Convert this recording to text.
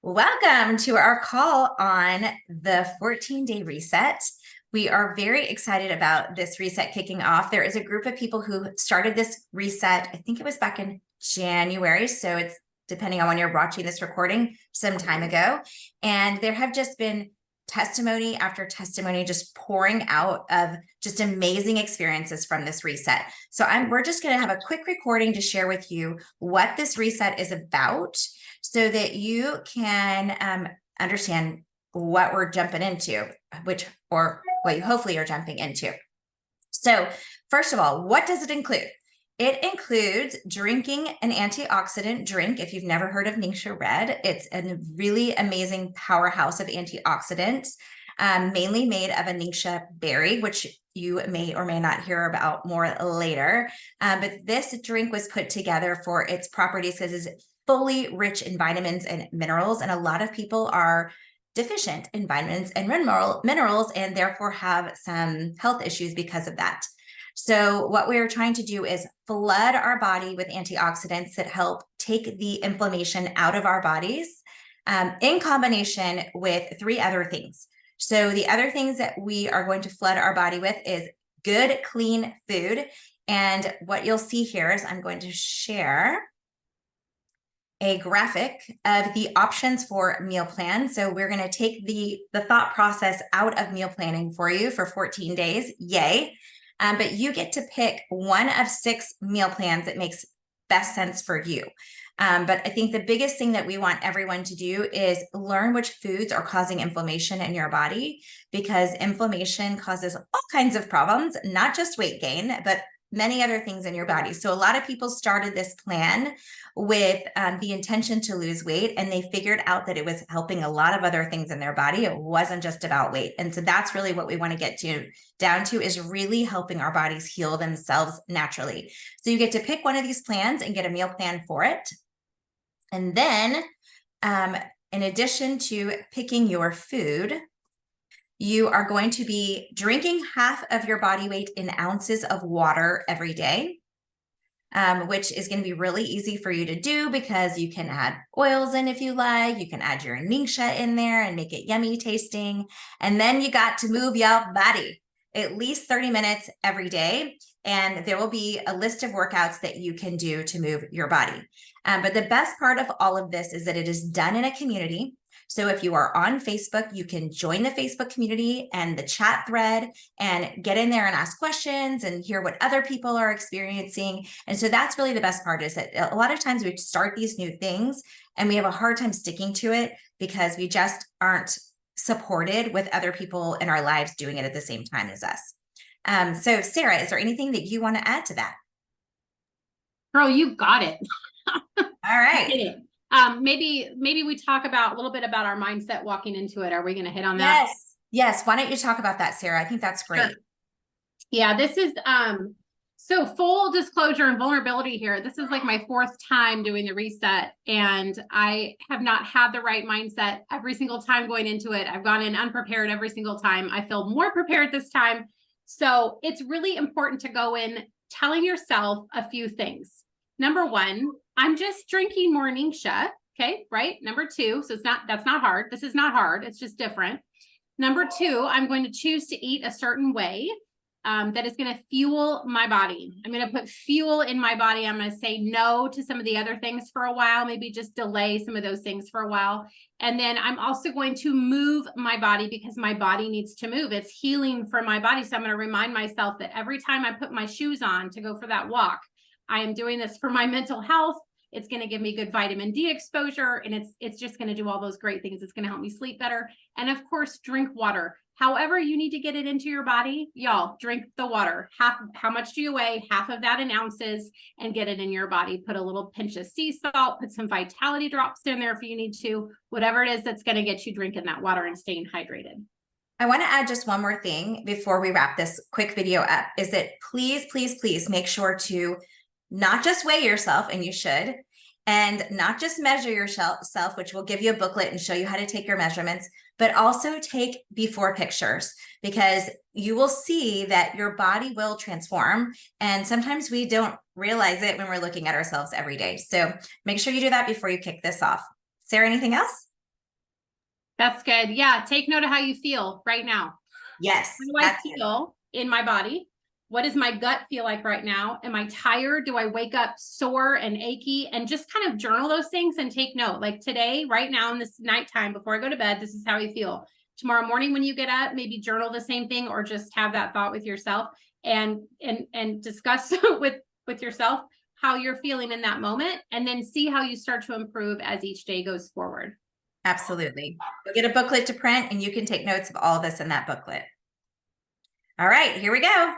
Welcome to our call on the 14-day reset. We are very excited about this reset kicking off. There is a group of people who started this reset, I think it was back in January, so it's depending on when you're watching this recording, some time ago. And there have just been testimony after testimony just pouring out of just amazing experiences from this reset. So we're just going to have a quick recording to share with you what this reset is about, so that you can understand what we're jumping into, or what you hopefully are jumping into. So first of all, what does it include? It includes drinking an antioxidant drink. If you've never heard of NINGXIA Red, it's a really amazing powerhouse of antioxidants, mainly made of a NINGXIA berry, which you may or may not hear about more later. But this drink was put together for its properties because it's fully rich in vitamins and minerals, and a lot of people are deficient in vitamins and minerals and therefore have some health issues because of that. So what we're trying to do is flood our body with antioxidants that help take the inflammation out of our bodies, in combination with 3 other things. So the other things that we are going to flood our body with is good, clean food. And what you'll see here is I'm going to share a graphic of the options for meal plan. So we're going to take the thought process out of meal planning for you for 14 days. Yay. But you get to pick one of 6 meal plans that makes best sense for you. But I think the biggest thing that we want everyone to do is learn which foods are causing inflammation in your body, because inflammation causes all kinds of problems, not just weight gain, but many other things in your body. So a lot of people started this plan with the intention to lose weight, and they figured out that it was helping a lot of other things in their body. It wasn't just about weight. And so that's really what we want to get down to is really helping our bodies heal themselves naturally. So you get to pick one of these plans and get a meal plan for it. And then in addition to picking your food, you are going to be drinking half of your body weight in ounces of water every day, which is going to be really easy for you to do because you can add oils in if you like. You can add your NINGXIA in there and make it yummy tasting. And then you got to move your body at least 30 minutes every day. And there will be a list of workouts that you can do to move your body. But the best part of all of this is that it is done in a community. So if you are on Facebook, you can join the Facebook community and the chat thread and get in there and ask questions and hear what other people are experiencing. And so that's really the best part, is that a lot of times we start these new things and we have a hard time sticking to it because we just aren't supported with other people in our lives doing it at the same time as us. So Sarah, is there anything that you want to add to that? Girl, you got it. All right. Maybe we talk about a little bit about our mindset walking into it. Are we going to hit on that? Yes. Why don't you talk about that, Sarah? I think that's great. Sure. Yeah, this is so full disclosure and vulnerability here. This is like my 4th time doing the reset, and I have not had the right mindset every single time going into it. I've gone in unprepared every single time. I feel more prepared this time. So it's really important to go in telling yourself a few things. Number 1, I'm just drinking more NINGXIA. Okay, right? Number 2, so that's not hard. This is not hard. It's just different. Number 2, I'm going to choose to eat a certain way that is going to fuel my body. I'm going to put fuel in my body. I'm going to say no to some of the other things for a while, maybe just delay some of those things for a while. And then I'm also going to move my body because my body needs to move. It's healing for my body. So I'm going to remind myself that every time I put my shoes on to go for that walk, I am doing this for my mental health. It's going to give me good vitamin D exposure, and it's just going to do all those great things. It's going to help me sleep better. And of course, drink water. However you need to get it into your body, y'all, drink the water. How much do you weigh? Half of that in ounces, and get it in your body. Put a little pinch of sea salt, put some vitality drops in there if you need to, whatever it is that's going to get you drinking that water and staying hydrated. I want to add just one more thing before we wrap this quick video up, is that please make sure to not just weigh yourself, and you should, and not just measure yourself, which will give you a booklet and show you how to take your measurements, but also take before pictures, because you will see that your body will transform. And sometimes we don't realize it when we're looking at ourselves every day. So make sure you do that before you kick this off. Sarah, anything else? That's good. Yeah. Take note of how you feel right now. Yes, How do I that's it. feel in my body? What does my gut feel like right now? Am I tired? Do I wake up sore and achy? And just kind of journal those things and take note. Like today, right now in this nighttime before I go to bed, this is how I feel. Tomorrow morning when you get up, maybe journal the same thing or just have that thought with yourself and discuss with yourself how you're feeling in that moment, and then see how you start to improve as each day goes forward. Absolutely. You'll get a booklet to print and you can take notes of all this in that booklet. All right, here we go.